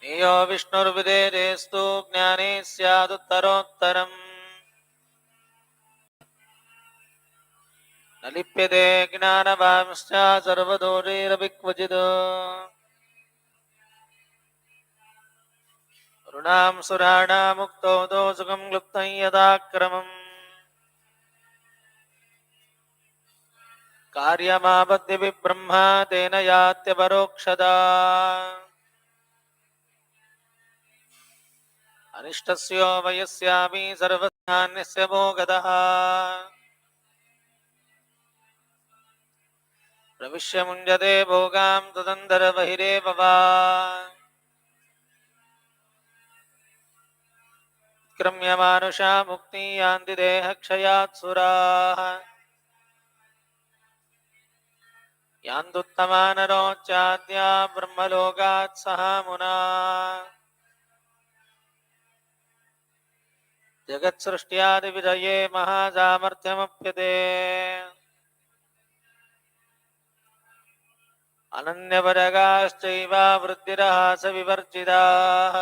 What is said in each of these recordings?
यो विष्णुर्विदेदेस्तु ज्ञाने स्यादुत्तरोत्तरम् न लिप्यते ज्ञानवांश्च सर्वदोषैरपि क्वचित् ऋणां सुराणामुक्तो सुखं लुप्तं यदाक्रमम् कार्यमापद्यपि ब्रह्मा तेन यात्यपरोक्षदा अनिष्टस्य वयस्यापि सर्वज्ञानस्य भोगतः प्रविश्य मुञ्जते भोगां तदन्तरबहिरेव वा क्रम्य मानुषा मुक्ति यान्ति देहक्षयात् सुराः यान्तुत्तमानरोच्चाद्या ब्रह्मलोकात् सह मुना जगत्सृष्ट्यादिविजये महासामर्थ्यमप्यते अनन्यपरगाश्चैव वृद्धिरहासविवर्जिताः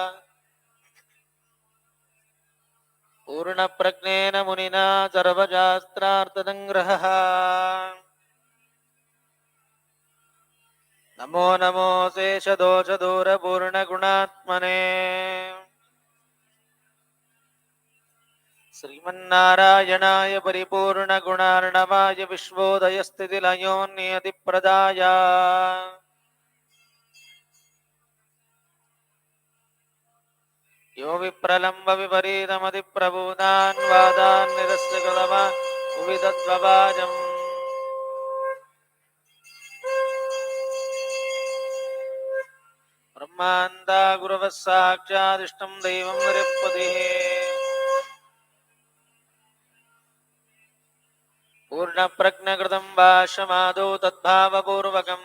पूर्णप्रज्ञेन मुनिना सर्वशास्त्रार्थसङ्ग्रहः नमो नमो शेषदोषदूरपूर्णगुणात्मने श्रीमन्नारायणाय परिपूर्णगुणार्णवाय विश्वोदयस्थितिलयोन्नियतिप्रदाय यो विप्रलम्ब विपरीतमतिप्रबोधान् वादान् निरस्य कृतवान् विविधद्ववाजम् ब्रह्मान्ता गुरवः साक्षादिष्टं दैवं निरुक्तिः पूर्णप्रज्ञकृतं भाष्यमादौ तद्भावपूर्वकम्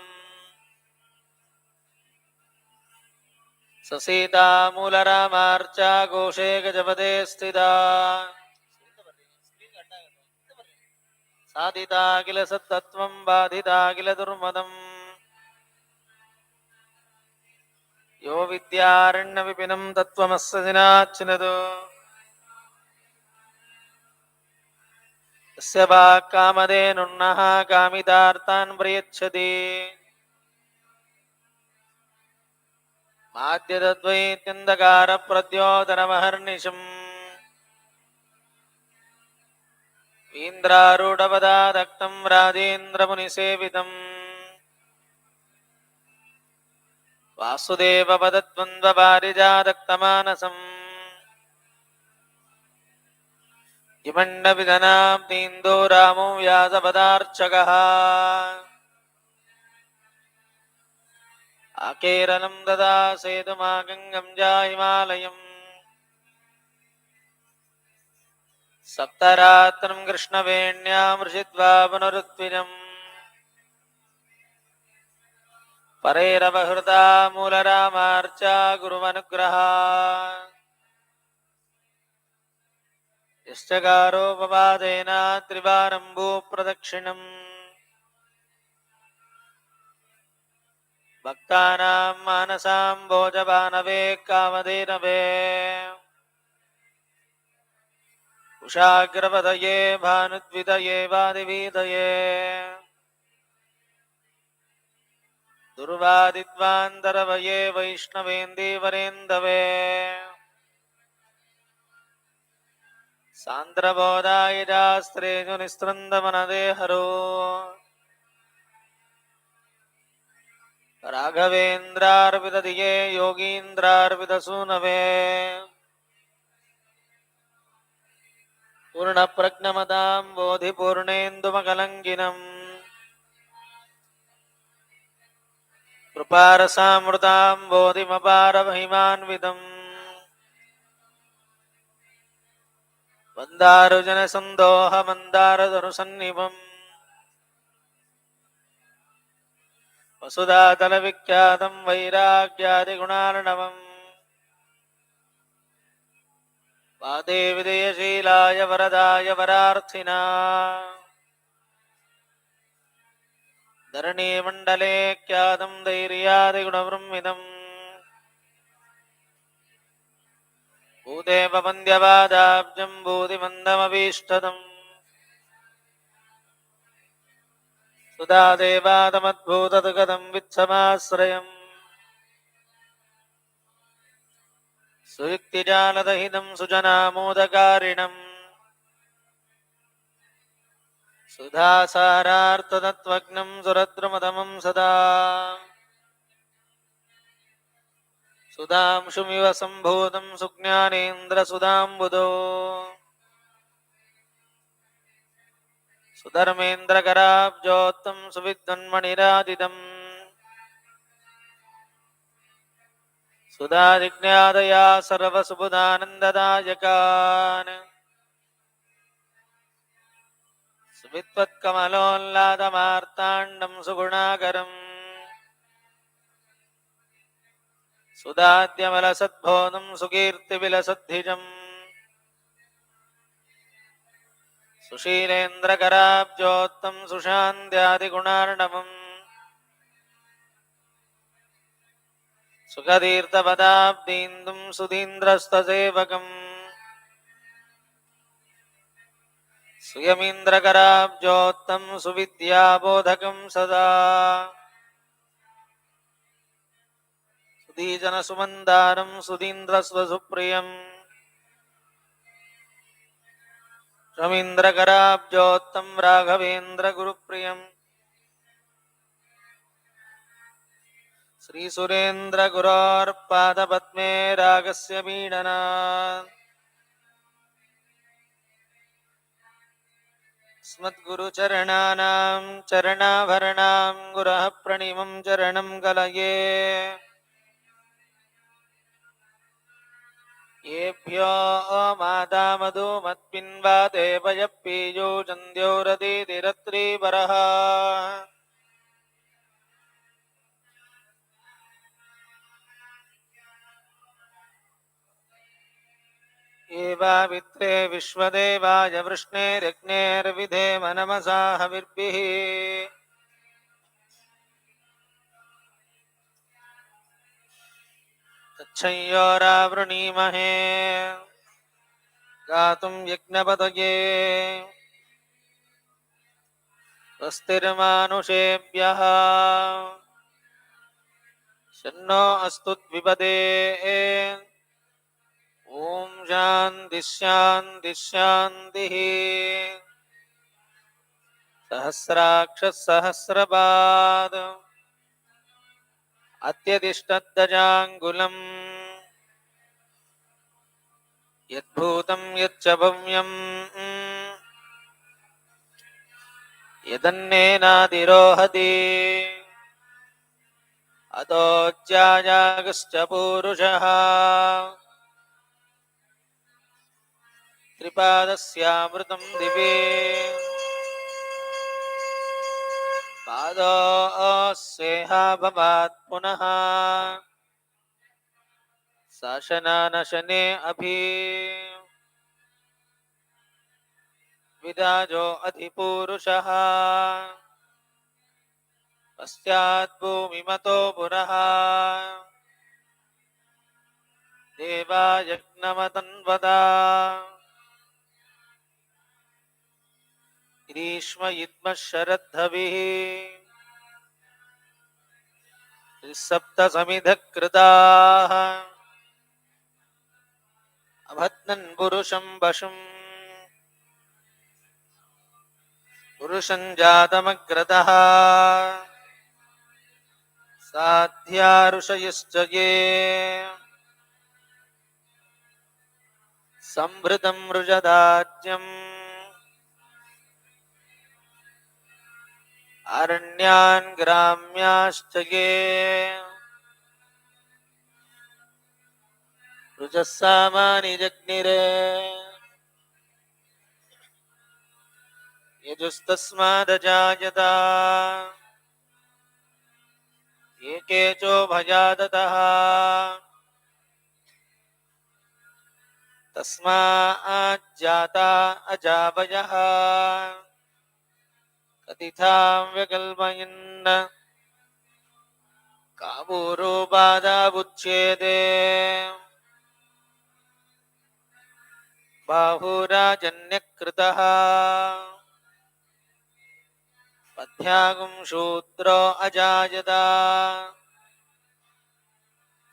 ससीता मूलरामार्चा घोषे गजपदे स्थिता साधिता किल सत्तत्वं बाधिता किल दुर्मदम् यो विद्यारण्यविपिनं तत्त्वमस्य दिनाच्छिनदो यस्य वाक्कामधेनुर्नः कामितार्थान् प्रयच्छति माद्यतद्वैत्यन्धकारप्रद्योतनमहर्निशम् इन्द्रारूढपदादक्तं राजेन्द्रमुनिसेवितम् वासुदेवपदद्वन्द्वपारिजातक्तमानसम् इमण्डविधनां तीन्दो रामो व्यासपदार्चकः आकेरलं ददा सेतुमागङ्गं जाहिमालयम् सप्तरात्रं कृष्णवेण्यामृषिद्वा पुनरुत्विजम् परेरवहृता मूलरामार्चा गुरुवनुग्रहा यश्चकारोपवादेन त्रिवारम्भूप्रदक्षिणम् भक्तानां मानसां भोजबानवे कामधेनवे उषाग्रपदये भानुद्वितये वादिवीतये दुर्वादित्वान्तरवये वैष्णवेन्दीवरेन्दवे सान्द्रबोधाय शास्त्रेषु हरो राघवेन्द्रार्पितधिये योगीन्द्रार्पितसूनवे पूर्णप्रज्ञमतां बोधिपूर्णेन्दुमकलङ्किनम् कृपारसामृतां बोधिमपारमहिमान्वितम् वन्दारुजनसन्दोहमन्दारधनुसन्निभम् वसुधातलविख्यातं वैराग्यादिगुणार्णवम् वादेविदयशीलाय वरदाय वरार्थिना धरणीमण्डले ख्यातं धैर्यादिगुणवृंहितम् भूदेव वन्द्यपादाब्जं भूतिमन्दमभीष्टदम् सुधा देवादमद्भूतदगदं वित्समाश्रयम् सुयुक्तिजालदहितं सुजनामोदकारिणम् सुधासारार्थतत्त्वज्ञं सुरद्रुमदमं सदा सुधांशुमिव सम्भूतं सुज्ञानेन्द्रसुधाम्बुदो सुधर्मेन्द्रकराब्जोत्तं सुविद्वन्मणिरादिदम् सुधाजिज्ञादया सर्वसुबुधानन्ददायकान् सुवित्वत्कमलोल्लादमार्ताण्डं सुगुणाकरम् सुधाद्यमलसद्बोधं सुकीर्तिविलसद्धिजम् सुशीलेन्द्रकराब्जोत्तं सुशान्त्यादिगुणार्णवम् सुखतीर्थपदाब्दीन्दुं सुधीन्द्रस्तसेवकम् सुयमीन्द्रकराब्जोत्तं सुविद्याबोधकं सदा सुधीजनसुमन्दारं सुधीन्द्रस्वसुप्रियम् रवीन्द्रकराब्जोत्तं राघवेन्द्रगुरुप्रियम् श्रीसुरेन्द्रगुरोर्पादपद्मे रागस्य पीडनात् अस्मद्गुरुचरणानां चरणाभरणां गुरः प्रणिमं चरणं कलये येभ्यो मातामधु मत्पिन्वा देवयः पीयूषन्त्योरतिरत्रीवरः एवावित्रे विश्वदेवाय वृष्णेरग्नेर्विधेम नमसा हविर्भिः तच्छंयोरावृणीमहे गातुं यज्ञपतये स्वस्तिर्मानुषेभ्यः शन्नो अस्तु द्विपदे ॐ शान्तिः शान्तिः शान्तिः सहस्राक्षः सहस्रपाद अत्यतिष्ठद्दजाङ्गुलम् यद्भूतं यच्च भव्यम् यदन्नेनातिरोहति अतोऽज्यायागश्च पूरुषः त्रिपादस्यामृतं दिवे पादोऽस्येहा भवात् पुनः शासनानशने अभि विदाजो अधिपूरुषः पश्चात् भूमिमतो पुरः देवायज्ञमतन्वदा ग्रीष्म युद्मः शरद्धविः त्रिसप्तसमिधः कृताः अभद्नन् पुरुषं वशुम् पुरुषं जातमग्रतः साध्या ऋषयश्च ये संभृतं मृजदाज्यम् अरण्यान् ग्राम्याश्च ये ऋजः सामानि जग्निरे यजुस्तस्मादजायता ये केचोभयादतः तस्माज्जाता अजावयः कथितां व्यकल्पयन् कामोरोपादाबुच्येते बाहुराजन्यकृतः पथ्यागुं शूद्रो अजायत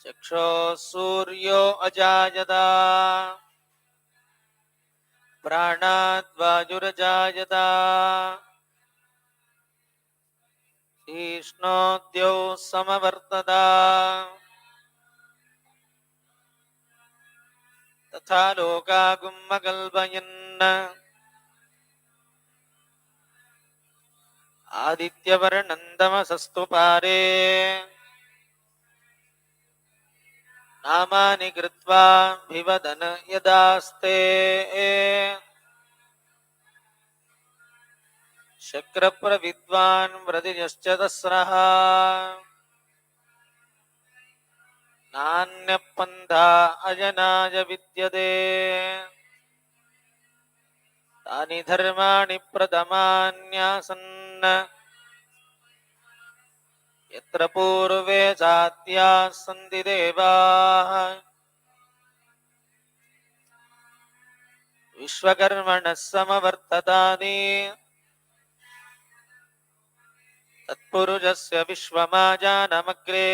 चक्षुः सूर्यो अजायत प्राणाद्वायुरजायत शीष्णोऽद्यौ समवर्तत तथा लोकागुम्मकल्पयन् आदित्यवर्णन्दमसस्तु पारे नामानि कृत्वा भिवदन यदास्ते शक्रप्रविद्वान् व्रतिजश्च तस्रः नान्यः पन्था अजनाय विद्यते तानि धर्माणि प्रथमान्यासन् यत्र पूर्वे सात्याः सन्ति देवाः विश्वकर्मणः समवर्ततानि तत्पुरुषस्य विश्वमाजानमग्रे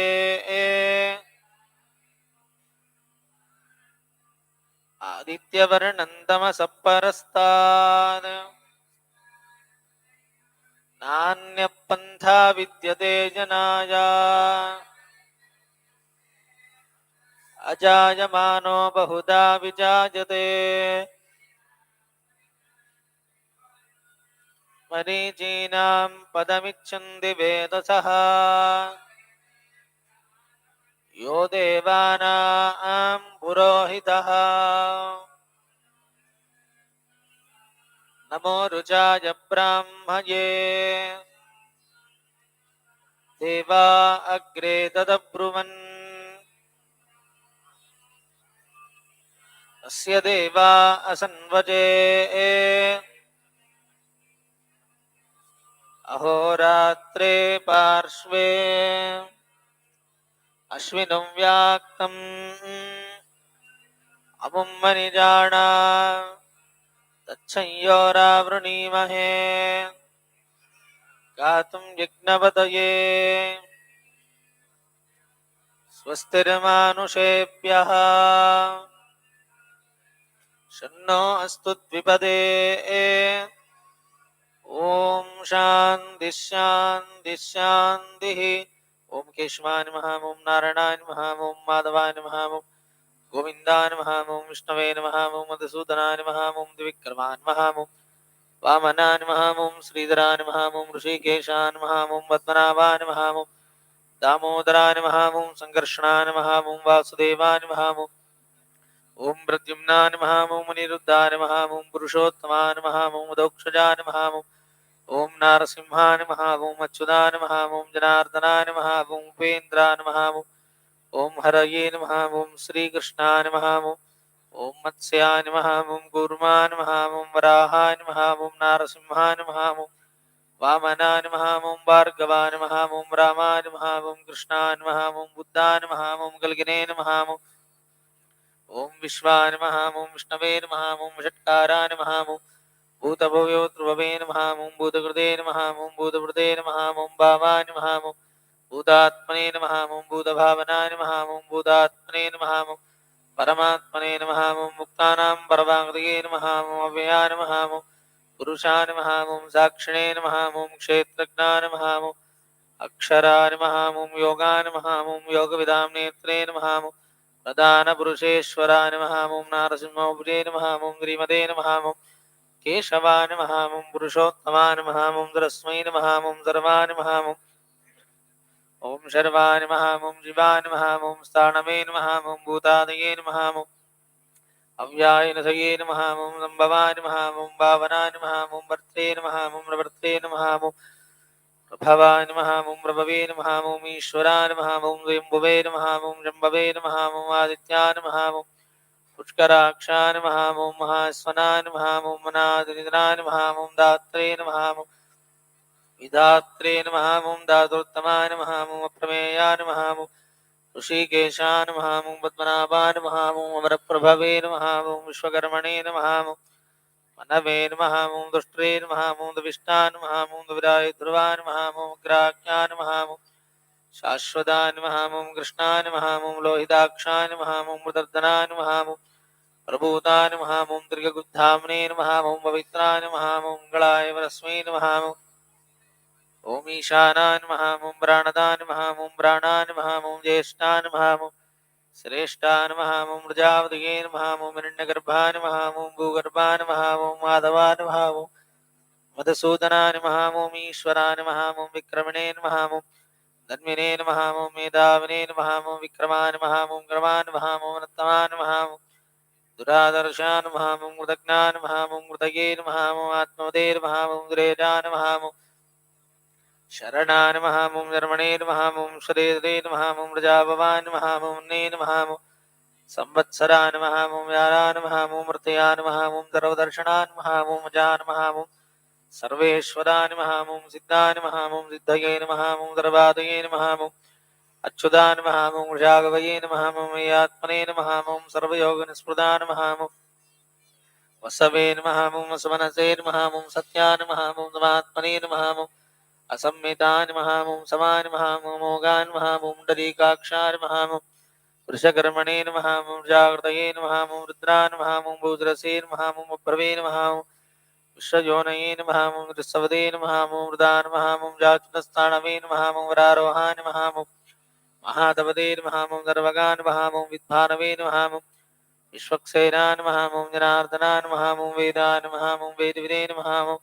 आदित्यवर्णं तमसः परस्तात् नान्यः पन्था विद्यते जनाय अजायमानो बहुधा विजायते मरीचीनां पदमिच्छन्ति वेदसः यो देवानां पुरोहितः नमो रुचाय ब्राह्मये देवा अग्रे तदब्रुवन् अस्य देवा असन्वजे अहोरात्रे पार्श्वे अश्विनं व्याक्तम् अमुं मनिजाना तच्छंयोरावृणीमहे गातुं यज्ञपतये स्वस्तिर्मानुषेभ्यः शन्नो अस्तु द्विपदे ओम शांति शांति शांति। ओम केशवाय नमः, ओम नारायणाय नमः, ओम माधवाय नमः, ओम गोविंदाय नमः, ओम विष्णवे नमः, ओम मधुसूदनाय नमः, ओम त्रिविक्रमाय नमः, ओम वामनाय नमः, ओम श्रीधराय नमः, ओम ऋषिकेशाय नमः, ओम पद्मनाभाय नमः, ओम दामोदराय नमः, ओम संकर्षणाय नमः, ओम वासुदेवाय नमः, ओम प्रद्युम्नाय नमः, ओम अनिरुद्धाय नमः, ओम पुरुषोत्तमाय नमः, ओम दक्षजाय नमः, ओम नारसिंहाय नमः, ओम अच्युताय नमः, ओम जनार्दनाय नमः, ओम उपेन्द्राय नमः, ओम हरये नमः, ओम श्रीकृष्णाय नमः, ओम मत्स्याय नमः, ओम कूर्माय नमः, ओम वराहाय नमः, ओम नारसिंहाय नमः, ओम वामनाय नमः, ओम भार्गवाय नमः, ओम रामाय नमः, ओम कृष्णाय नमः, ओम बुद्धाय नमः, ओम कल्गिने नमः, ओम विश्वाय नमः, ओम विष्णवे नमः, ओम षट्काराय नमः, ओम भूतभव्यो ध्रुववे नमः, ओम भूतकृते नमः, ओम भूतभृते नमः, ओम भावाय नमः, ओम भूतात्मने नमः, ओम भूतभावनाय नमः, ओम भूतात्मने नमः, ओम परमात्मने नमः, ओम मुक्तानां परमागतये नमः, ओम अव्ययाय नमः, ओम पुरुषाय नमः, ओम साक्षिणे नमः, ओम क्षेत्रज्ञाय नमः, ओम अक्षराय नमः, ओम योगाय नमः, ओम योगविदां नेत्रे नमः, ओम प्रधानपुरुषेश्वराय नमः, ओम नारसिंहोपजे नमः, ओम श्रीमते नमः, ओम केशवाय नमः, ओम पुरुषोत्तमाय नमः, ओम तरस्मै नमः, ओम सर्वाय नमः, ओम शर्वाय नमः, ओम शिवाय नमः, ओम स्थाणवे नमः, ओम भूतादये नमः, ओम अव्याय नसये नमः, ओम संभवाय नमः, ओम भावनाय नमः, ओम वर्त्रे नमः, ओम प्रवर्त्रे नमः, ओम प्रभवाय नमः, ओम प्रभवे नमः, ओम ईश्वराय नमः, ओम स्वयंभुवे नमः, ओम शम्भवे नमः, ओम आदित्याय नमः, ओम पुष्कराक्षाय नमः, ओम महास्वनाय नमः, ओम मनादिनिधनाय नमः, ओम दात्रे नमः, ओम विधात्रे नमः, ओम धातुत्तमाय नमः, ओम अप्रमेयाय नमः, ओम ऋषिकेशान् महामुं पद्मनाभान् महामुं अमरप्रभवे महामुं विश्वकर्मणे महामुं मनवे महामुं दुष्ट्रे महामुं दविष्टान् महामुं दुविराय ध्रुवान् महामुं ग्राह्यान् महामुं शाश्वतान् महामुं कृष्णान् महामुं लोहिताक्षान् महामुं मृदर्दनान् महामुं प्रभूतान् महामुं दीर्घगुद्धाम्नेन् महामुं पवित्रान् महामुं गणाय वरस्मैन् महामुं ओम ईशानान् महामुं प्राणदान् महामुं प्राणान् महामुं ज्येष्ठान् महामुं श्रेष्ठान् महामुं प्रजापतयेन् महामुं हिरण्यगर्भान् महामुं भूगर्भान् महामुं माधवान् महामुं मधुसूदनान् महामुं ईश्वरान् महामुं विक्रमणेन् महामुं धन्विनेन् महामुं मेधाविनेन् महामुं विक्रमान् महामुं क्रमान् महामुं नत्तमान् महामुं दुरादर्शान् महामुं मृतज्ञान् महामुं मृतयेन् महामुं आत्मवदेर् महामुं दुरेजान् महामुं शरणान् महामुं धर्मणेन् महामुं शरीरेन् महामुं प्रजाभवान् महामुं नेन् महामुं संवत्सरान् महामुं व्यारान् महामुं मृतयान् महामुं सर्वदर्शनान् महामुं जान् महामुं सर्वेश्वरान् महामुं सिद्धान् महामुं सिद्धयेन् महामुं सर्वादयेन् महामुं अच्युतान् महामुं जागवयेन् महामुं आत्मनेन् महामुं सर्वयोगनिस्पृतान् महामुं वसवेन् महामुं वसवनसेन् महामुं सत्यान् महामुं समात्मनेन् महामुं असंमितान् महामुं समान् महामुं मोगान् महामुं डरीकाक्षान् महामुं वृषकर्मणेन महामुं जागृतयेन महामुं रुद्रान् महामुं भूद्रसेन महामुं अभ्रवेन महामुं विश्वयोनयेन महामुं ऋषवदेन महामुं वृदान् महामुं जाचुनस्थानवेन महामुं वरारोहान् महामुं महादवदेन महामुं गर्वगान् महामुं विद्भानवेन महामुं विश्वक्सेनान् महामुं जनार्दनान् महामुं वेदान् महामुं वेदविदेन महामुं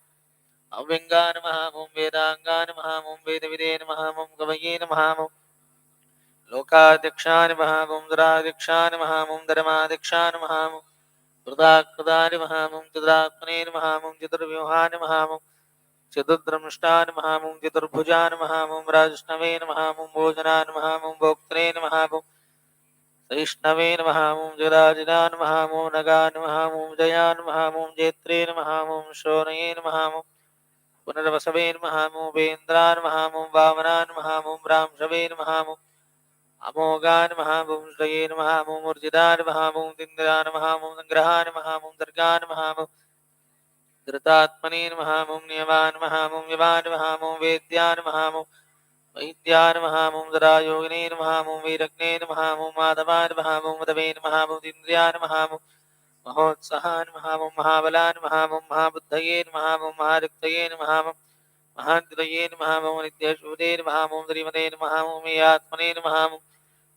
अव्यंगान् महामुं वेदांगान् महामुं वेदविदेन महामुं कवयेन महामुं लोकाध्यक्षान् महामुं दुराध्यक्षान् महामुं धर्माध्यक्षान् महामुं कृताकृतानि महामुं चतुरात्मनेन महामुं चतुर्व्यूहान् महामुं चतुर्द्रमष्टान् महामुं चतुर्भुजान् महामुं राजष्णवेन महामुं भोजनान् महामुं भोक्त्रेन महामुं सहिष्णवेन महामुं जराजिनान् महामुं नगान् महामुं जयान् महामुं जेत्रेन महामुं शोणयेन महामुं पुनर्वसवेन महामुं वेन्द्रान् महामुं वामनान् महामुं ब्राह्मशवेन महामुं अमोघान् महामुं श्रयेन महामुं मूर्जितान् महामुं तिन्द्रान् महामुं संग्रहान् महामुं दर्गान् महामुं धृतात्मनेन महामुं नियमान् महामुं यवान् महामुं वेद्यान् महामुं वैद्यान् महामुं दरायोगिनेन महामुं वीरग्नेन महामुं माधवान् महामुं मदवेन महामुं इन्द्रियान् महामुं महोत्साहान् महामुं महाबलान् महामुं महाबुद्धयेन महामुं महारिक्तयेन महामुं महान्तयेन महामुं नित्यशूरेन महामुं श्रीमतेन महामुं मेयात्मनेन महामुं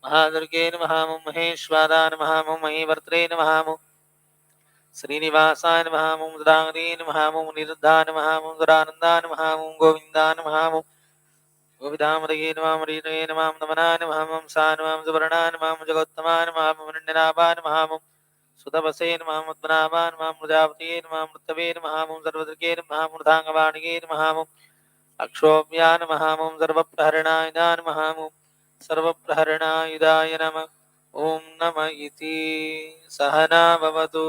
महादुर्गेन महामुं महेश्वरान् महामुं महीवर्त्रेण महामुं श्रीनिवासान् महामुं दुरांगेन महामुं निरुद्धान् महामुं दुरानन्दान् महामुं गोविन्दान् महामुं गोविदामृगेन मामरीरेण मां नमनान् महामुं सान् मां सुवर्णान् मां जगोत्तमान् महामुं निन्नाभान् महामुं सुतपसेन महामुद्राभान् मां प्रजापतेन मां मृतवेन महामुं सर्वदृगेन महामुर्धांगवाणिगेन महामुं अक्षोभ्यान् महामुं सर्वप्रहरणायुधान् महामुं सर्वप्रहरणायुधाय नमः ओम नमः इति सहना भवतु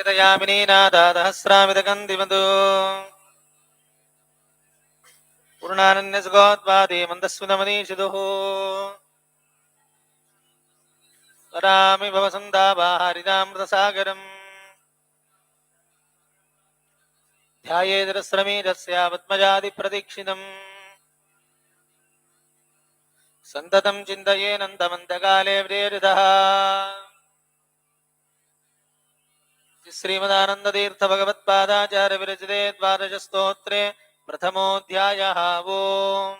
ಯತಯಾಮಿನಿ ನಾದಾದಹಸ್ರಾಮಿದಕಂದಿಮದು ಪೂರ್ಣಾನನ್ಯ ಸುಗೋದ್ವಾದಿ ಮಂದಸ್ವಿನಮನೀಷಿದುಃ ವರಾಮಿ ಭವಸಂದಾಭಾರಿದಾಮೃತಸಾಗರಂ ಧ್ಯಾಯೇದರಸ್ರಮೀರಸ್ಯ ಪದ್ಮಜಾದಿಪ್ರದೀಕ್ಷಿಣಂ ಸಂತತಂ ಚಿಂತಯೇನಂತಮಂತಕಾಲೇ ಪ್ರೇರಿತಃ ಶ್ರೀಮದಾನಂದತೀರ್ಥ ಭಗವತ್ಪಾದಾಚಾರ್ಯ ವಿರಚಿತೆ ದ್ವಾದಶ ಸ್ತೋತ್ರೆ ಪ್ರಥಮೋಧ್ಯಾಯಃ ಓಂ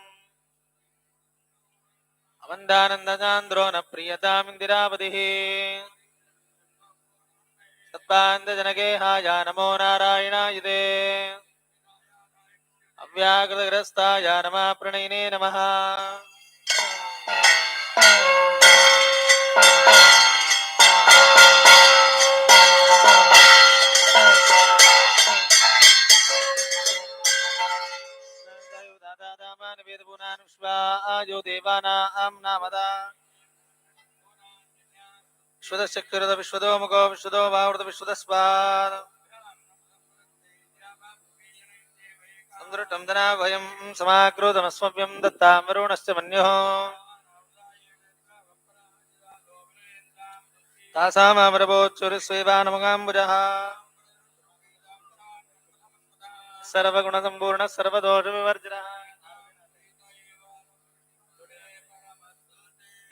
ಅವಂದಾನಂದಚಾಂದ್ರೋ ನ ಪ್ರಿಯತಾಮಿಂದಿರಾಪತಿಃ ಸತ್ಪಾಂತಜನಗೇಹಾಯ ನಮೋ ನಾರಾಯಣಾಯತೆ ಅವ್ಯಾಕೃತಗ್ರಸ್ತಾಯ ನಮಃ ಪ್ರಣಯಿನೇ ನಮಃ ವೇದಪುನಾನುಷ್ವಾಯೋ ದೇವಾನಾಂ ನಾಮದ ವಿಶ್ವದಶಕ್ತಿರದ ವಿಶ್ವದೋ ಮುಖೋ ವಿಶ್ವದೋ ಬಾವೃತ ವಿಶ್ವದಸ್ವಾದ ಸಂದೃಷ್ಟಂ ಧನಾಭಯಂ ಸಮಾಕೃತಮಸ್ಮಭ್ಯಂ ದತ್ತಾಂ ವರುಣಶ್ಚ ಮನ್ಯೋಃ ತಾಸಾಮರಭೋಚ್ಚುರಿಸ್ವೇವಾನಮಗಾಂಬುಜಃ ಸರ್ವಗುಣಸಂಪೂರ್ಣ ಸರ್ವದೋಷವಿವರ್ಜಿನಃ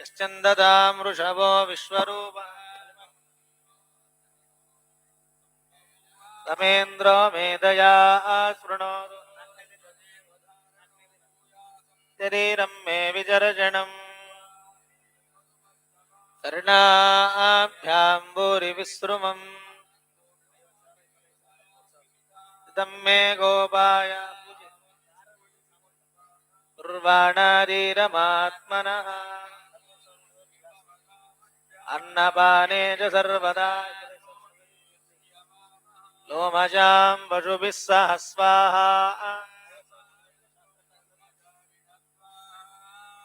ಯಶ್ಚಂದತಾಂ ವೃಷಭೋ ವಿಶ್ವರೂಪಃ ತಮೇಂದ್ರೋ ಮೇಧಯಾ ಶೃಣೋತು ಶರೀರಂ ಮೇ ವಿಜರ್ಜನಂ ಕರ್ಣಾಭ್ಯಾಂ ಭೂರಿ ವಿಸ್ರುಮಂ ಇದಂ ಮೇ ಗೋಪಾಯ ದುರ್ವಾಣಾಧೀರಮಾತ್ಮನಃ ಅನ್ನಪಾನೇ ಚ ಸರ್ವದಾ ಲೋಮಜಾಂ ಪಶುಭಿಃ ಸಹ ಸ್ವಾಹಾ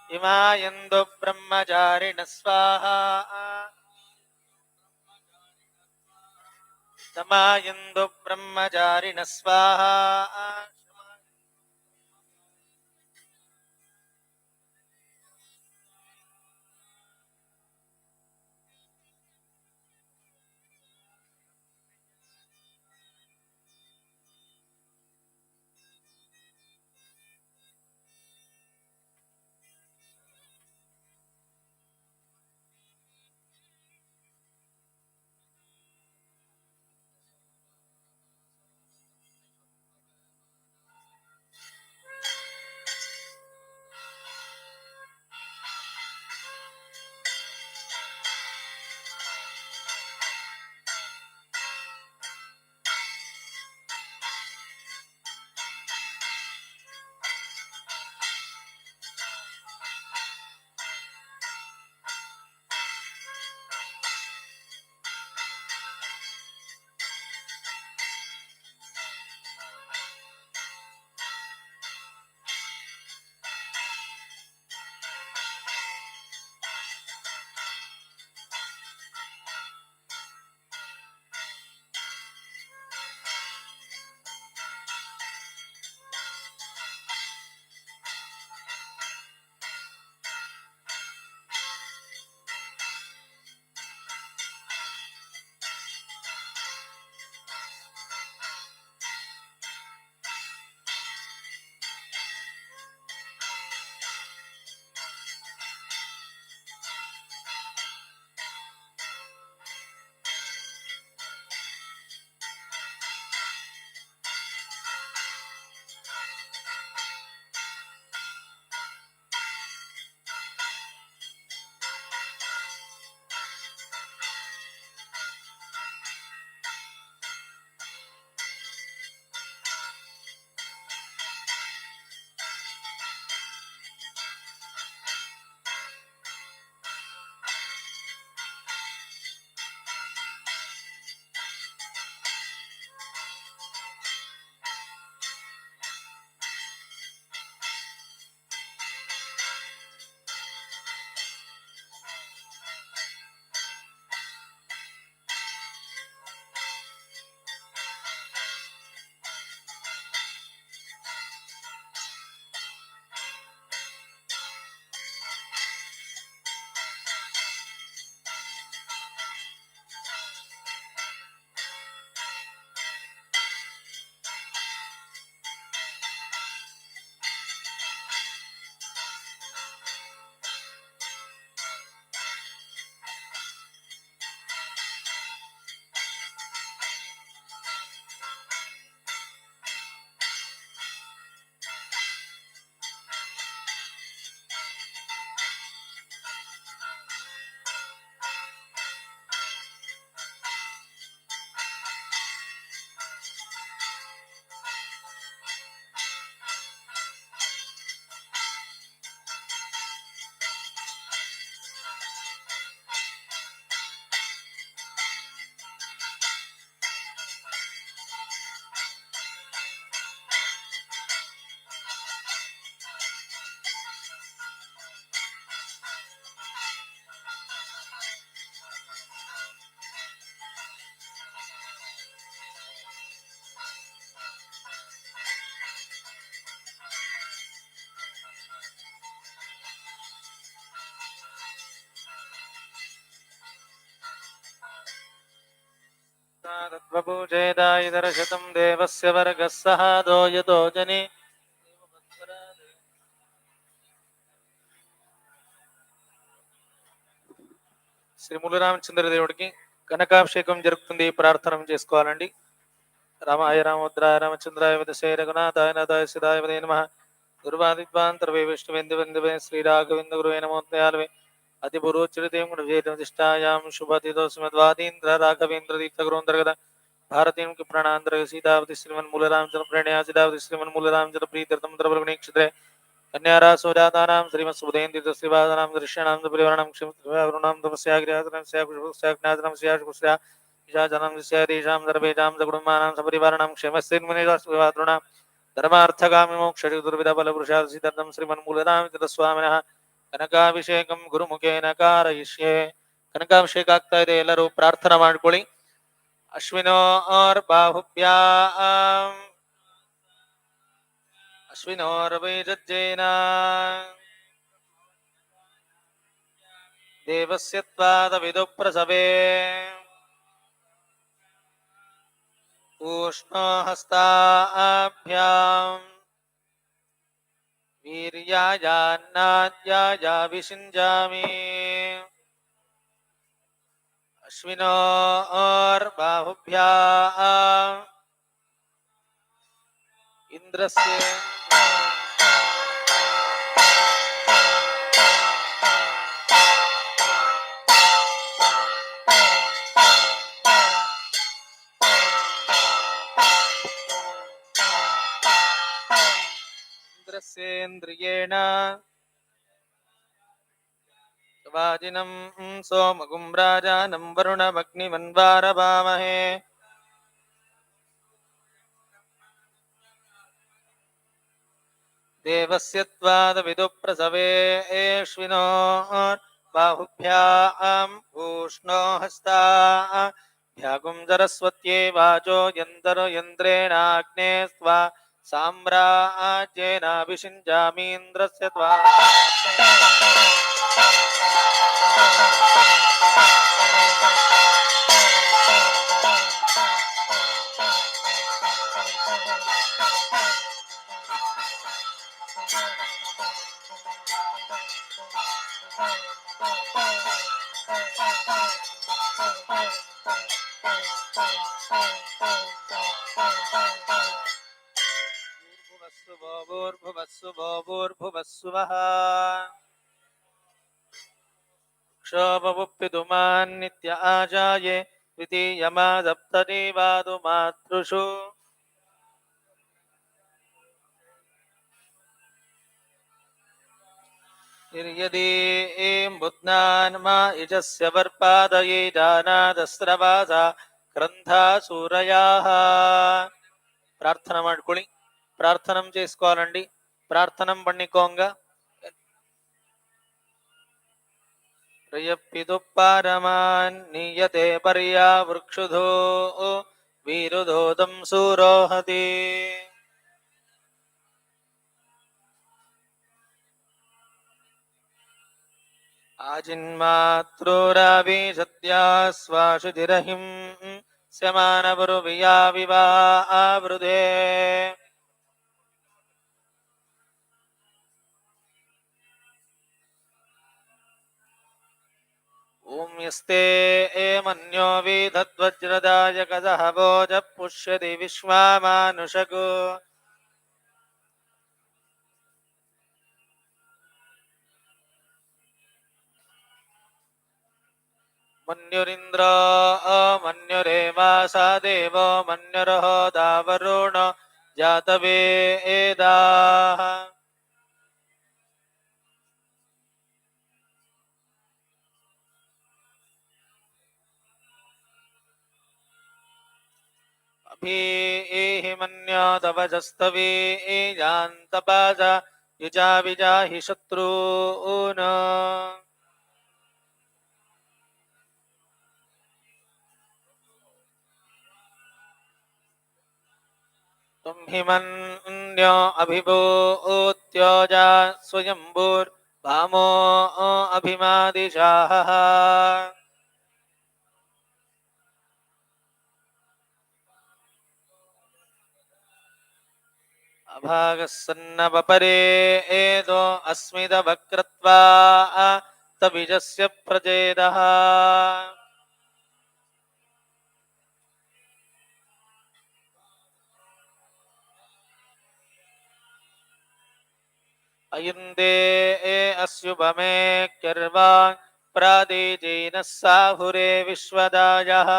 ಇಮಾಯಂದು ಬ್ರಹ್ಮಚಾರಿಣ ಸ್ವಾಹಾ ತಮಾಯಂದು ಬ್ರಹ್ಮಚಾರಿಣ ಸ್ವಾಹಾ तद्वपूजेदायुधरशतं देवस्य वर्गः सहादो यतो जने శ్రీ ములరామచంద్ర దేవుడికి కనకాభిషేకం జరుగుతుంది. ప్రార్థన చేసుకోవాలండి. రామాయ రామోద్రాయ రామచంద్రాయ వదసే రఘునాథాయ నాథాయ సిదాయ వదే నమః. దుర్వాదిద్వాంతర్వే విష్ణువేంద్రవే శ్రీరాఘవేంద్ర గురువే నమోదయాలవే అతిపురోచరితే గుణవేదిష్టాయాం శుభతిదోస్మద్వాదీంద్ర రాఘవేంద్ర తీర్థగురోందర్గత భారతీయం ప్రాణాంతర సీతావతి శ్రీమన్ మూలరామచంద్ర ప్రణయా సీతావతి శ్రీమన్ మూలరామచంద్ర ప్రీతీర్థం ద్రవణీక్షత్రే కన్యారాసోజాతానాం శ్రీమత్సుబుధేంద్ర శ్రీవాదనాం దృశ్యానాం పరివరణం క్షమృణాం తమస్యాగ్రహం స్యాజ్ఞాతనం స్యాకుస్యా ఇషాజనం స్యాదేశాం దర్భేజాం సకుటుంబానాం సపరివారణం క్షమస్యన్మునివాతృణాం ధర్మార్థగామి మోక్షదుర్విధ బలపురుషాసిద్ధం ಶ್ರೀಮನ್ಮೂಲರಾಮಚಂದ್ರ ಸ್ವಾಮಿನಃ ಕನಕಾಭಿಷೇಕಂ ಗುರುಮುಖೇನ ಕಾರಯಿಷ್ಯೆ. ಕನಕಾಭಿಷೇಕ ಆಗ್ತಾ ಇದೆ, ಎಲ್ಲರೂ ಪ್ರಾರ್ಥನಾ ಮಾಡ್ಕೊಳ್ಳಿ. ಅಶ್ವಿನೋರ್ಬಾಹುಭ್ಯಾಂ ಅಶ್ವಿನೋರ್ವೈಜಜ್ಜೇನ ದೇವಸ್ಯ ತ್ವಾದವಿದು ಪ್ರಸವೇ ಊಷ್ಣೋ ಹಸ್ತಾಭ್ಯಾಂ ವೀರ್ಯಾಯಾನ್ನಾದ್ಯಾಯ ವಿಷಿಂಜಾಮಿ. ಅಶ್ವಿನೋರ್ಬಾಹುಭ್ಯಾಂ ಇಂದ್ರಸ್ಯ ಇಂದ್ರಸ್ಯೇಂದ್ರಿಯೇಣ ವಾಜಿನಂ ಸೋಮಗುಂ ರಾಜಾನಂ ವರುಣಮಗ್ನಿಮನ್ವಾರಭಾಮಹೇ. ದೇವಸ್ಯ ತ್ವಾದವಿದು ಪ್ರಸವೇ ಅಶ್ವಿನೋರ್ಬಾಹುಭ್ಯಾಂ ಊಷ್ಣೋ ಹಸ್ತಾಭ್ಯಾಗುಂ ಸರಸ್ವತ್ಯೈ ವಾಚೋ ಯಂತರೋ ಯಂತ್ರೇಣಾಗ್ನೇ ಸ್ವಾ ಸಾಮ್ರಾಜ್ಯೇನಾಭಿಷಿಂಜಾಮೀಂದ್ರಸ್ಯ ತ್ವಾ ಭೂರ್ಭುವಸ್ಸುವಃ ಕ್ಷೋಭವುಪ್ಪಿದುಮಾನ್ ನಿತ್ಯ ಆಜಾಯೇ ದ್ವಿತೀಯಮಾದಪ್ತದೇವಾದು ಮಾತೃಷು. ನಿರ್ಯದೀಂ ಬುಧ್ನಾನ್ ಮಾ ಇಜಸ್ಯ ವರ್ಪಾದಯೇ ಜಾನಾದಸ್ರವಾಸ ಗ್ರಂಥಾಸೂರಯಾಃ. ప్రార్థన ಮಾಡ್ಕೊಳ್ಳಿ. ప్రార్థనం చేసుకోవాలండి. ప్రార్థనం பண்ணிக்கோங்க. ప్రియప్పిదుప్పారమాన్ నీయతే పర్యా వృక్షుధో వీరుధోదం సూరోహతి. ఆజిన్మాతృరావి సత్యా స్వాశుధిరహిం స్యమానపురువియా వివావృధే. ఓం యస్తే మన్యో విధద్వజ్రదాయక సహభోజ పుష్యతి విశ్వామానుషకు. మన్యురింద్రో మన్యురేవాసా దేవో మన్యురహో దావరుణో జాతవేదాః. అభీహి మన్యోతవజస్తవీయాంతపాజ యుజా విజాహి శత్రూన్. హిమన్యో అభిభూత్యోజా స్వయంభూర్వామో అభిమాదిశాః. अभागस्सन्नवपरे एदो अस्मिदवक्रत्वा तविजस्य प्रजेदः अयुन्दे अस्युभमे क्यर्वान् प्रादेजेनः साहुरे विश्वदायः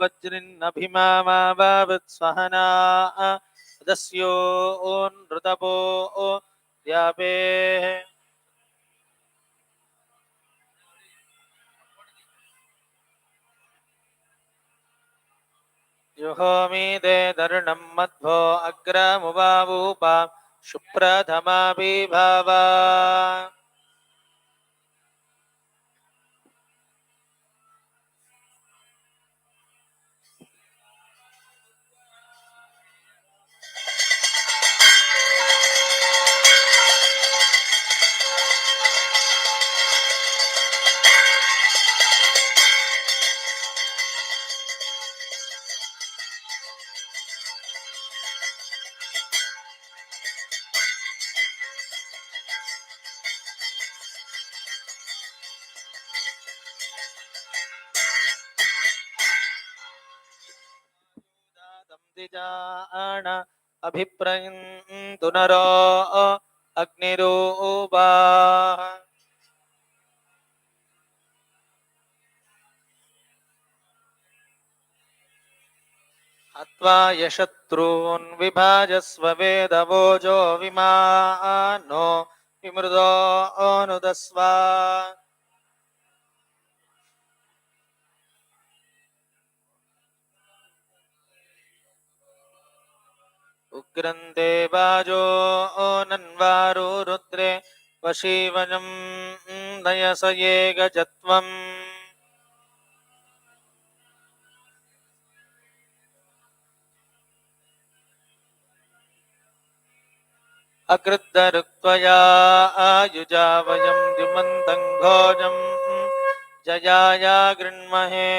वज्रिन्नभिमामावत्सहना दस्यो नृतपो द्यापेः जुहोमि ते दर्णं मध्वो अग्रमुवावूपा शुप्रथमाभिभावा द्विजाण अभिप्रयन्तु नरो अग्निरूपा हत्वा यशत्रून् विभाजस्व वेदवोजो विमानो विमृदो अनुदस्व उग्रन्ते वाजो नन्वारो रुद्रे वशीवनं नयस ये गजत्वम् अकृद्धरुक्त्वया आयुजा वयं द्युमन्तं घोजं जयाया गृण्महे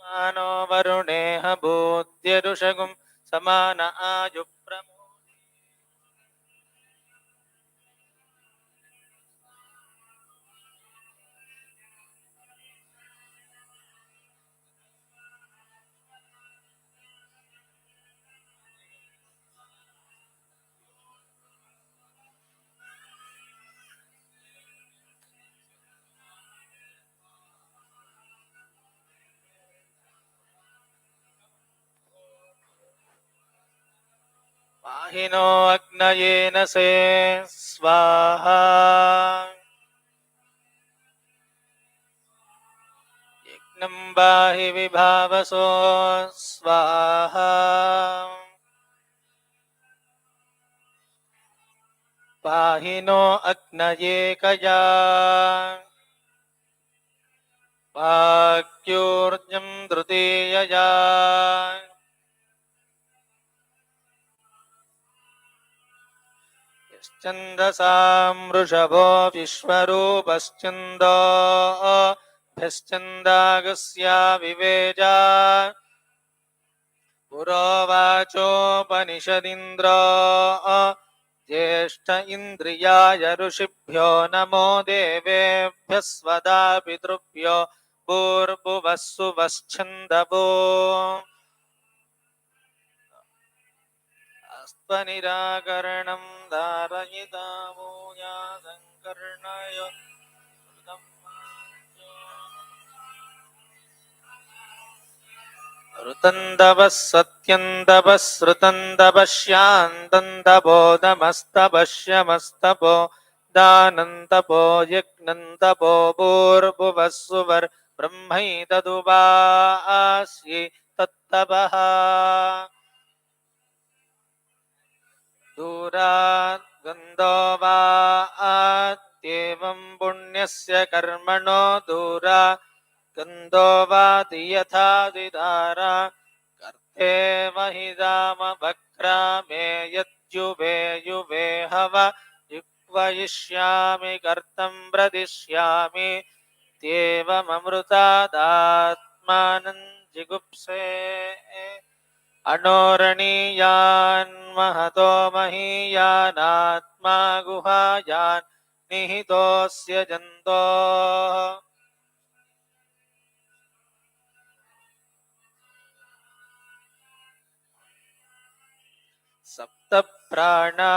मानो वरुणेह भूत्यरुषगुं समान आयु प्रमो पाहिनो अग्नयेन से स्वाहा यज्ञं बाहि विभावसो स्वाहा पाहि नो अग्नये कया वाक्योर्जं तृतीयया यश्चन्दसां वृषभो विश्वरूपश्चन्दो भ्यश्चन्दागस्या विवेजा पुरोवाचोपनिषदिन्द्रो ज्येष्ठ इन्द्रियाय ऋषिभ्यो नमो देवेभ्यः स्वधा पितृभ्यो भूर्भुवः सुवश्छन्दवो अस्त्वनिराकरणं धारयितामो या सङ्कर्णय ऋतन्दवः सत्यन्दवः श्रुतन्दवः शान्तन्दवोदमस्तपश्यमस्तपो दानन्दपो यज्ञन्दपो भूर्भुवः सुवर् ब्रह्मैतदुपास्ये तत्तपः दूरात् गन्धो वा आत्येवं पुण्यस्य कर्मणो दूरात् गन्धो वाति यथादिधारा कर्तेव हि रामभक्रामे यद्युवे युवे हव युक्वयिष्यामि कर्तं प्रदिश्यामि त्येवममृतादात्मानं जिगुप्से अणोरणीयान् महतो महीयानात्मा गुहायान् निहितोऽस्य जन्तोः सप्त प्राणा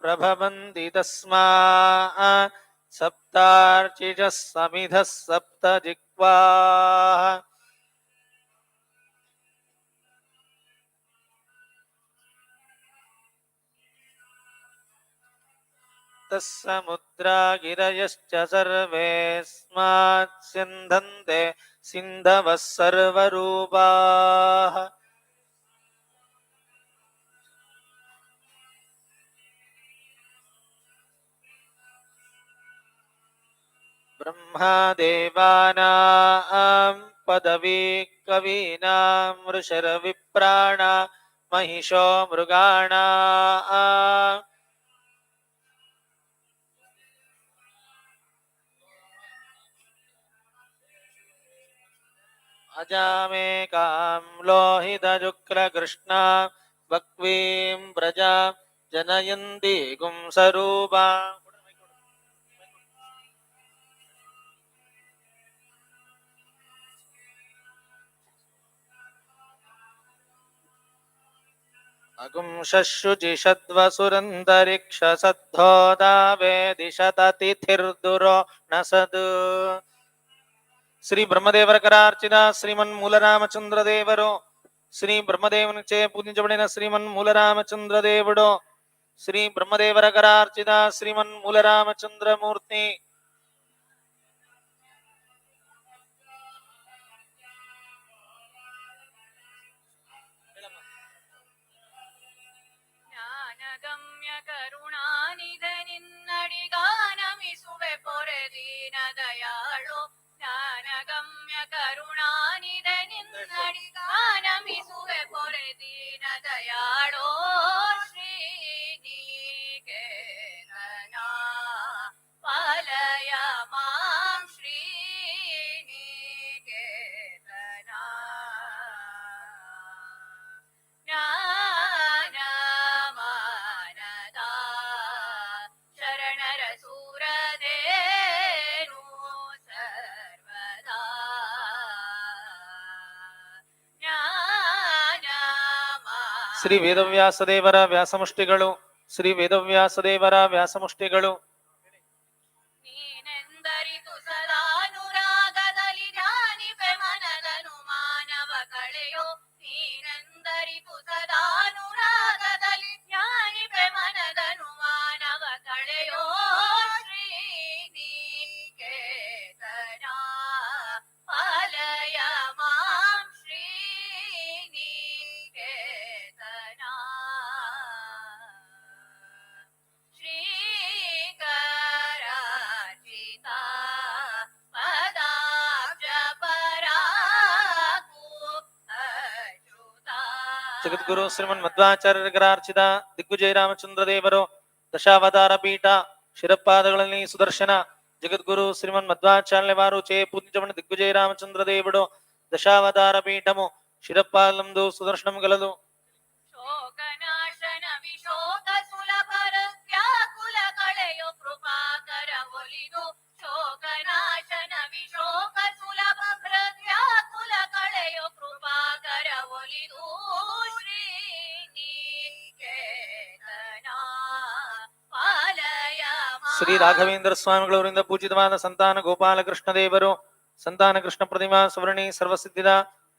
प्रभवन्ति तस्मात् सप्तार्चिषः समिधः सप्त जिह्वाः समुद्रा गिरयश्च सर्वेऽस्मात् सिन्धन्ते सिन्धवः सर्वरूपाः ब्रह्मादेवानां पदवी कवीनां ऋषिर्विप्राणा महिषो मृगाणाम् अजामेकां लोहितशुक्लकृष्णा बह्वीं प्रजा जनयन्ति गुंसरूपा अगुंशुचिषद्वसुरन्तरिक्षसद्धोदावेदिशततिथिर्दुरो न सद् శ్రీ బ్రహ్మదేవరకరార్చిత శ్రీమన్మూలరామచంద్రదేవరో శ్రీ బ్రహ్మదేవునిచే పూజించబడిన శ్రీమన్మూలరామచంద్రదేవుడో శ్రీ బ్రహ్మదేవరకరార్చిత శ్రీమన్మూలరామచంద్రమూర్తి ಜ್ಞಾನಗಮ್ಯ ಕರುಣಾನಿಧ ನಿನ್ನಡಿಗಾನಮಿಸುವೆ ಪೊರೆ ದೀನ ದಯಾಳೋ ಜ್ಞಾನಗಮ್ಯ ಕರುಣಾನಿಧ ನಿನ್ನಡಿಗಾನಮಿಸುವೆ ಪೊರೆ ದೀನ ದಯಾಳೋ ಶ್ರೀನಿಕೇತನ ಪಾಲಯ ಮಾಂ ಶ್ರೀನಿಕೇತನ ಜ್ಞಾನಮಾನದ ಶರಣರ ಸೂರದೇನು ಸರ್ವದಾ ಶ್ರೀ ವೇದವ್ಯಾಸದೇವರ ವ್ಯಾಸಮುಷ್ಟಿಗಳು ಶ್ರೀ ವೇದವ್ಯಾಸದೇವರ ವ್ಯಾಸಮುಷ್ಟಿಗಳು ನೀನೆಂದರಿತು ಸದಾನುರಾಗದಲ್ಲಿ ಧ್ಯಾನಿಪೆ ಮನದನು ಮಾನವ ಕಳೆಯೋ ನೀನೆಂದರಿತು ಸದಾನುರಾಗದಲ್ಲಿ ಧ್ಯಾನಿಪೆ ಮನದನು ಮಾನವ ಕಳೆಯೋ ಶ್ರೀನಿಕೇತನ ಪಾಲಯ ಮಾಂ ಶ್ರೀನಿಕೇತನ ಶ್ರೀ ಜಗದ್ಗುರು ಶ್ರೀಮನ್ ಮಧ್ವಾಚಾರ್ಯರಾರ್ಚಿತ ದಿಗ್ವಿಜಯ ರಾಮಚಂದ್ರ ದೇವರು ದಶಾವತಾರ ಪೀಠ ಶಿರಪಾದಗಳಲ್ಲಿ ಸುದರ್ಶನ జగద్గురు శ్రీమన్ మధ్వాచార్యుల వారు చే పూజించబడిన దిగ్విజయ రామచంద్ర దేవుడు దశావతార పీఠము శిరపాలందు సుదర్శనం గలదు. ಶೋಕನಾಶನ ವಿಶೋಕ ಸುಲಭರ ವ್ಯಾಕುಲ ಕಳೆಯೋ ಕೃಪಾಕರ ಒಲಿದು ಶೋಕನಾಶನ ವಿಶೋಕ ಸುಲಭ ವ್ಯಾಕುಲ ಕಳೆಯೋ ಕೃಪಾಕರ ಒಲಿದು ಶ್ರೀನಿಕೇತನ ಪಾಲಯ ಶ್ರೀ ರಾಘವೇಂದ್ರ ಸ್ವಾಮಿಗಳವರಿಂದ ಪೂಜಿತವಾದ ಸಂತಾನ ಗೋಪಾಲಕೃಷ್ಣ ದೇವರು ಸಂತಾನ ಕೃಷ್ಣ ಪ್ರತಿಮಾ ಸುವರ್ಣಿ ಸರ್ವಸಿದ್ಧಿದ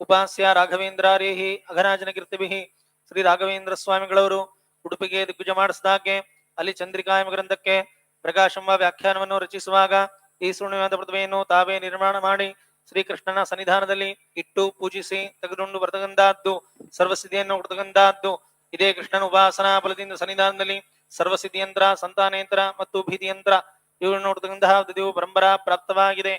ಉಪಾಸ್ಯ ರಾಘವೇಂದ್ರಾರ್ಯಹಿ ಅಘರಾಜನ ಕೀರ್ತಿಭಿ ಶ್ರೀ ರಾಘವೇಂದ್ರ ಸ್ವಾಮಿಗಳವರು ಉಡುಪಿಗೆ ದಿಗ್ವಿಜಯ ಮಾಡಿಸಿದಾಗೆ ಅಲ್ಲಿ ಚಂದ್ರಿಕಾಯಮ ಗ್ರಂಥಕ್ಕೆ ಪ್ರಕಾಶಂಬ ವ್ಯಾಖ್ಯಾನವನ್ನು ರಚಿಸುವಾಗ ಈ ಸುಣ್ಯವಾದ ಪ್ರತಿಮೆಯನ್ನು ತಾವೇ ನಿರ್ಮಾಣ ಮಾಡಿ ಶ್ರೀಕೃಷ್ಣನ ಸನ್ನಿಧಾನದಲ್ಲಿ ಇಟ್ಟು ಪೂಜಿಸಿ ತೆಗೆದುಕೊಂಡು ಬರ್ತಕ್ಕಂತಹದ್ದು ಸರ್ವಸಿದ್ಧಿಯನ್ನು ಕೊಡ್ತಕ್ಕಂತಹದ್ದು. ಇದೇ ಕೃಷ್ಣನ ಉಪಾಸನಾ ಫಲದಿಂದ ಸನ್ನಿಧಾನದಲ್ಲಿ ಸರ್ವಸಿದ್ಧಿಯಂತ್ರ ಸಂತಾನೇಂತ್ರ ಮತ್ತು ಭೀತಿಯಂತ್ರ ಇವುಗಳನ್ನು ನೋಡ್ತಕ್ಕಂತಹ ದಿವ್ಯ ಪರಂಪರಾ ಪ್ರಾಪ್ತವಾಗಿದೆ.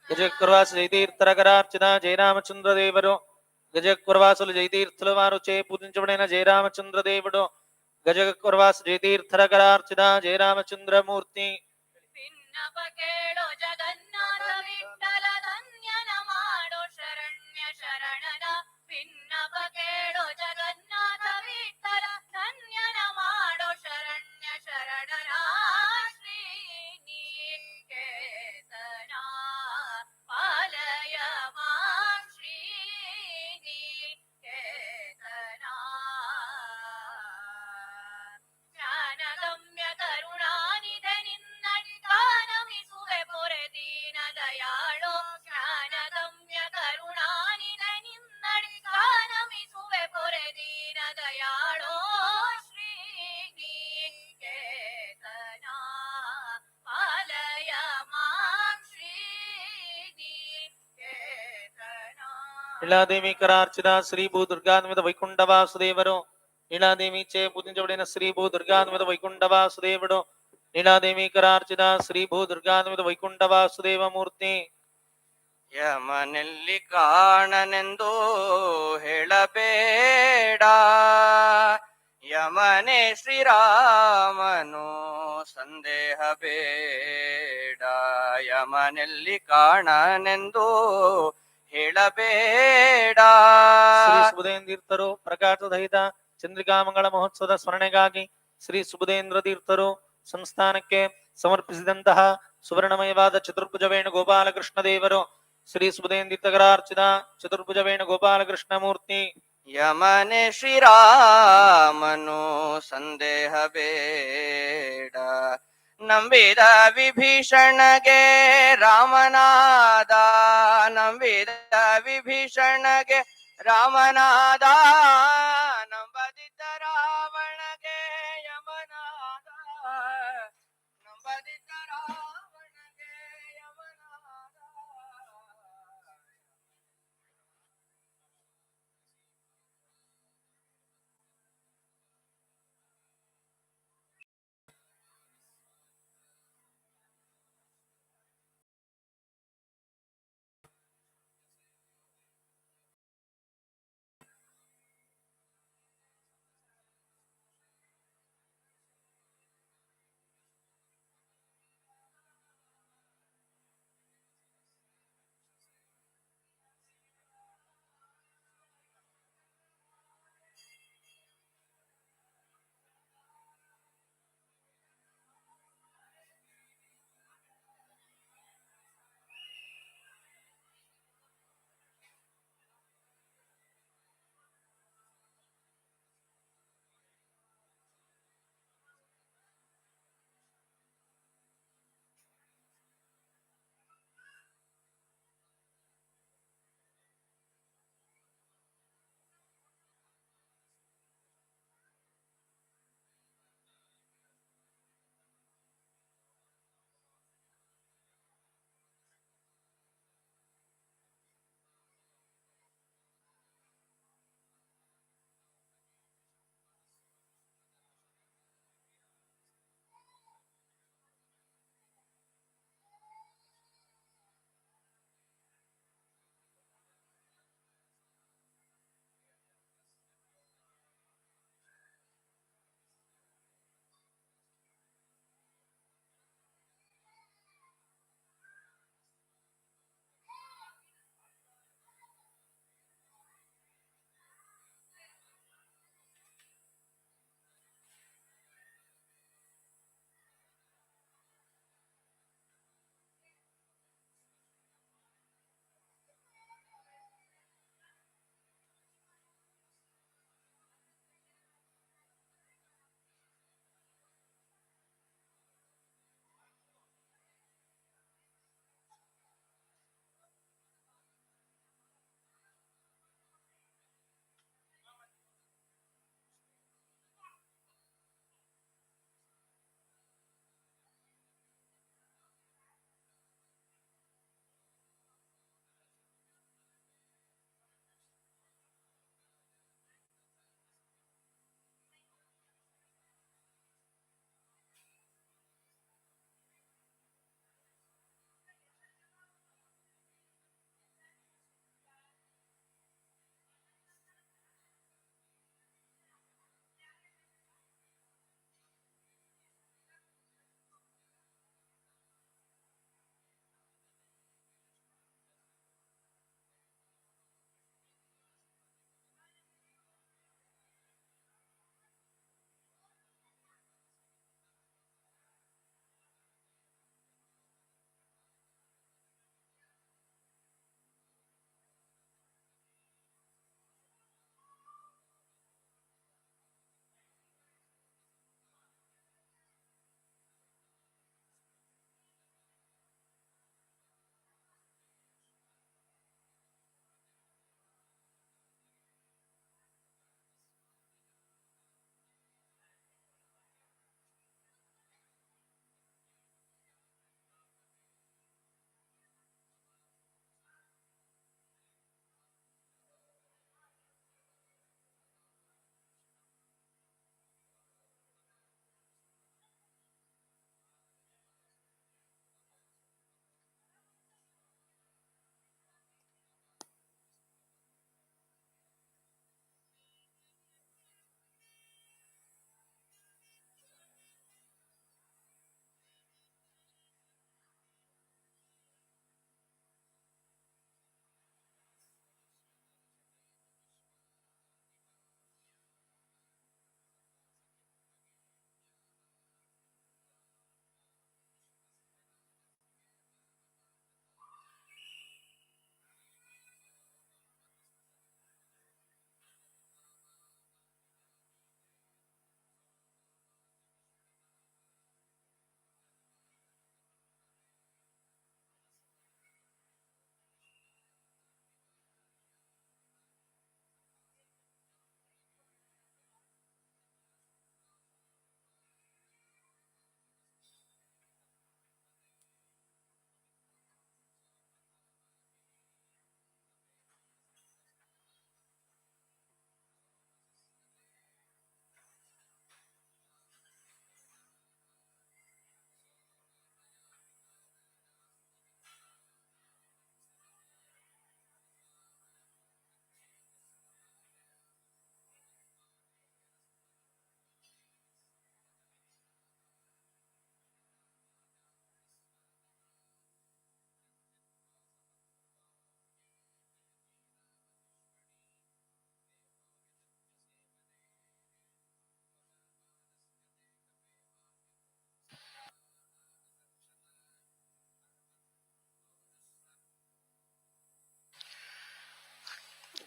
గజకుర్వాసు జయతీర్థరకరార్చిత జయరామచంద్ర దేవుడు గజకుర్వాసులు జయతీర్థుల వారు చే పూజించబడిన జయరామచంద్ర దేవుడు గజకుర్వాసు జయతీర్థరకరార్చిత జయరామచంద్రమూర్తి. ಭಿನ್ನಪ ಕೇಳೋ ಜಗನ್ನಾಥ ವಿಠಲ ಧನ್ಯನ ಮಾಡೋ ಶರಣ್ಯ ಶರಣನ ಭಿನ್ನಪ ಕೇಳೋ ಜಗನ್ನಾಥ ವಿಠಲ ಧನ್ಯನ ಮಾಡೋ ಶರಣ್ಯ ಶರಣನ ಶ್ರೀನಿಕೇತನ ಪಾಲಯ ಮಾಂ ಶ್ರೀನಿಕೇತನ ಜ್ಞಾನಗಮ್ಯ ಕರುಣಾನಿಧೆ ನಿನ್ನಡಿ ಕಾನಮಿಸುವೆ ಪೊರೆ ದೀನ ದಯಾಳೋ ಜ್ಞಾನಗಮ್ಯ ಕರುಣಾನಿಧೆ ನಿನ್ನಡಿ ಕಾನಮಿಸುವೆ ಪೊರೆ ದೀನ ದಯಾಳೋ ಶ್ರೀನಿಕೇತನ ಪಾಲಯ ಮಾಂ ಶ್ರೀನಿಕೇತನ. ಇಳಾದೇವಿ ಕರಾರ್ಚಿತ ಶ್ರೀ ಭೂ ದುರ್ಗಾನ್ವಿತ ವೈಕುಂಠ ವಾಸುದೇವರು ನೀಲಾದೇವಿ ಚೇ పూజించబడిన శ్రీ భూ దుర్గాన్విత వైకుంఠ వాసుదేవుడు నీలాదేవి కరార్చిత శ్రీ భూ దుర్గాన్విత వైకుంఠ ವಾಸುದೇವ ಮೂರ್ತಿ. ಯಮನೆಲ್ಲಿ ಕಾಣನೆಂದು ಹೇಳಬೇಡ ಯಮನೆ ಶ್ರೀರಾಮನು ಸಂದೇಹ ಬೇಡ ಯಮನೆಲ್ಲಿ ಕಾಣನೆಂದು ಹೇಳಬೇಡ. ಶ್ರೀ ಸುಬುಧೇಂದ್ರ ತೀರ್ಥರು ಪ್ರಕಾಶದಹಿತ ಚಂದ್ರಿಕಾಮಂಗಳ ಮಹೋತ್ಸವದ ಸ್ಮರಣೆಗಾಗಿ ಶ್ರೀ ಸುಬುಧೇಂದ್ರ ತೀರ್ಥರು ಸಂಸ್ಥಾನಕ್ಕೆ ಸಮರ್ಪಿಸಿದಂತಹ ಸುವರ್ಣಮಯವಾದ ಚತುರ್ಭುಜ ವೇಣು ಗೋಪಾಲಕೃಷ್ಣ ದೇವರು ಶ್ರೀ ಸುಬುಧೇಂದ್ರ ತೀರ್ಥರಾರ್ಚಿತ ಚತುರ್ಭುಜ ವೇಣು ಗೋಪಾಲಕೃಷ್ಣ ಮೂರ್ತಿ. ಯಮನೆ ಶ್ರೀರಾಮನು ಸಂದೇಹ ಬೇಡ ನಂಬಿದ ವಿಭೀಷಣಗೆ ರಾಮನಾದ ನಂಬಿದ ವಿಭೀಷಣಗೆ ರಾಮನಾದ ನಂಬದಿದ್ದ ರಾವಣಗೆ ಯಮನಾದ ನಂಬದಿದ್ದ ರಾವಣಗೆ ಯಮನಾದ.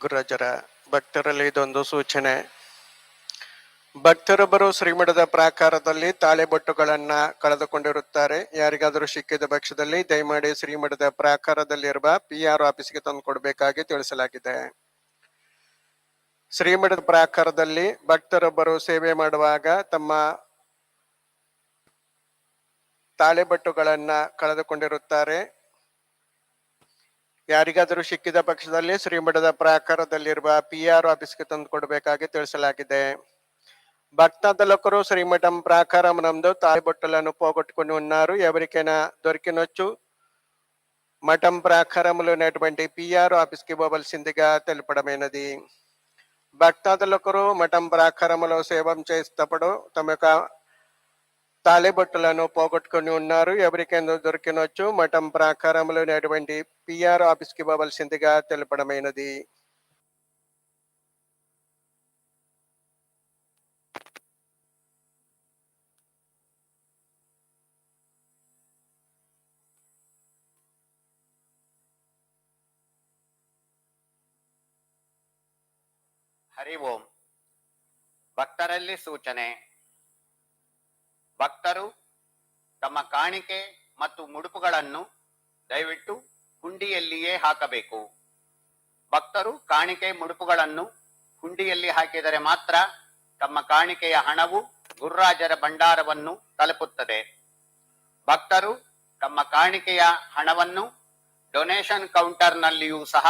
ಗುರುರಾಜರ ಭಕ್ತರಲ್ಲಿ ಇದೊಂದು ಸೂಚನೆ. ಭಕ್ತರೊಬ್ಬರು ಶ್ರೀಮಠದ ಪ್ರಾಕಾರದಲ್ಲಿ ತಾಳೆಬೊಟ್ಟುಗಳನ್ನ ಕಳೆದುಕೊಂಡಿರುತ್ತಾರೆ. ಯಾರಿಗಾದರೂ ಸಿಕ್ಕಿದ ಪಕ್ಷದಲ್ಲಿ ದಯಮಾಡಿ ಶ್ರೀಮಠದ ಪ್ರಾಕಾರದಲ್ಲಿರುವ PR ಆಫೀಸ್ಗೆ ತಂದು ಕೊಡಬೇಕಾಗಿ ತಿಳಿಸಲಾಗಿದೆ. ಶ್ರೀಮಠದ ಪ್ರಾಕಾರದಲ್ಲಿ ಭಕ್ತರೊಬ್ಬರು ಸೇವೆ ಮಾಡುವಾಗ ತಮ್ಮ ತಾಳೆಬೊಟ್ಟುಗಳನ್ನ ಕಳೆದುಕೊಂಡಿರುತ್ತಾರೆ. ಯಾರಿಗಾದರೂ ಸಿಕ್ಕಿದ ಪಕ್ಷದಲ್ಲಿ ಶ್ರೀಮಠದ ಪ್ರಾಕಾರದಲ್ಲಿರುವ PR ಆಫೀಸ್ಗೆ ತಂದು ಕೊಡಬೇಕಾಗಿ ತಿಳಿಸಲಾಗಿದೆ. భక్తాదులొకరు శ్రీమఠం ప్రాకారమునందు తాళిబొట్టులను పోగొట్టుకుని ఉన్నారు. ఎవరికైనా దొరికినొచ్చు మఠం ప్రాకారములో ఉన్నటువంటి PR ఆఫీస్కి ఇవ్వవలసిందిగా తెలుపడమైనది. భక్తాదులొకరు మఠం ప్రాకారములో సేవం చేసేటప్పుడు తమ యొక్క తాళిబొట్టులను పోగొట్టుకుని ఉన్నారు. ఎవరికైనా దొరికినొచ్చు మఠం ప్రాకారములో ఉన్నటువంటి PR ఆఫీస్కి ఇవ్వవలసిందిగా తెలుపడమైనది. ಹರಿ ಓಂ. ಭಕ್ತರಲ್ಲಿ ಸೂಚನೆ. ಭಕ್ತರು ತಮ್ಮ ಕಾಣಿಕೆ ಮತ್ತು ಮುಡುಪುಗಳನ್ನು ದಯವಿಟ್ಟು ಹುಂಡಿಯಲ್ಲಿಯೇ ಹಾಕಬೇಕು. ಭಕ್ತರು ಕಾಣಿಕೆ ಮುಡುಪುಗಳನ್ನು ಹುಂಡಿಯಲ್ಲಿ ಹಾಕಿದರೆ ಮಾತ್ರ ತಮ್ಮ ಕಾಣಿಕೆಯ ಹಣವು ಗುರುರಾಜರ ಭಂಡಾರವನ್ನು ತಲುಪುತ್ತದೆ. ಭಕ್ತರು ತಮ್ಮ ಕಾಣಿಕೆಯ ಹಣವನ್ನು ಡೊನೇಷನ್ ಕೌಂಟರ್ನಲ್ಲಿಯೂ ಸಹ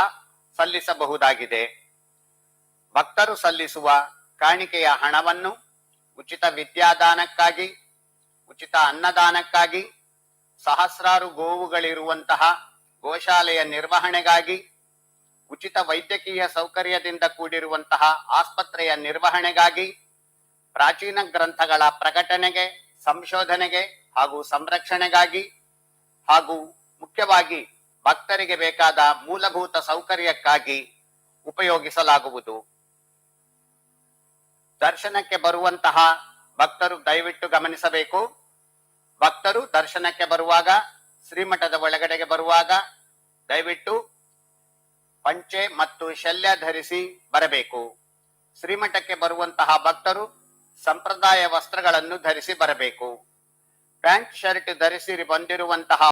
ಸಲ್ಲಿಸಬಹುದಾಗಿದೆ. ಭಕ್ತರು ಸಲ್ಲಿಸುವ ಕಾಣಿಕೆಯ ಹಣವನ್ನು ಉಚಿತ ವಿದ್ಯಾದಾನಕ್ಕಾಗಿ, ಉಚಿತ ಅನ್ನದಾನಕ್ಕಾಗಿ, ಸಹಸ್ರಾರು ಗೋವುಗಳಿರುವಂತಹ ಗೋಶಾಲೆಯ ನಿರ್ವಹಣೆಗಾಗಿ, ಉಚಿತ ವೈದ್ಯಕೀಯ ಸೌಕರ್ಯದಿಂದ ಕೂಡಿರುವಂತಹ ಆಸ್ಪತ್ರೆಯ ನಿರ್ವಹಣೆಗಾಗಿ, ಪ್ರಾಚೀನ ಗ್ರಂಥಗಳ ಪ್ರಕಟಣೆಗೆ, ಸಂಶೋಧನೆಗೆ ಹಾಗೂ ಸಂರಕ್ಷಣೆಗಾಗಿ, ಹಾಗೂ ಮುಖ್ಯವಾಗಿ ಭಕ್ತರಿಗೆ ಬೇಕಾದ ಮೂಲಭೂತ ಸೌಕರ್ಯಕ್ಕಾಗಿ ಉಪಯೋಗಿಸಲಾಗುವುದು. ದರ್ಶನಕ್ಕೆ ಬರುವಂತಹ ಭಕ್ತರು ದಯವಿಟ್ಟು ಗಮನಿಸಬೇಕು. ಭಕ್ತರು ದರ್ಶನಕ್ಕೆ ಬರುವಾಗ, ಶ್ರೀಮಠದ ಒಳಗಡೆಗೆ ಬರುವಾಗ ದಯವಿಟ್ಟು ಪಂಚೆ ಮತ್ತು ಶಲ್ಯ ಧರಿಸಿ ಬರಬೇಕು. ಶ್ರೀಮಠಕ್ಕೆ ಬರುವಂತಹ ಭಕ್ತರು ಸಂಪ್ರದಾಯ ವಸ್ತ್ರಗಳನ್ನು ಧರಿಸಿ ಬರಬೇಕು. ಪ್ಯಾಂಟ್ ಶರ್ಟ್ ಧರಿಸಿ ಬಂದಿರುವಂತಹ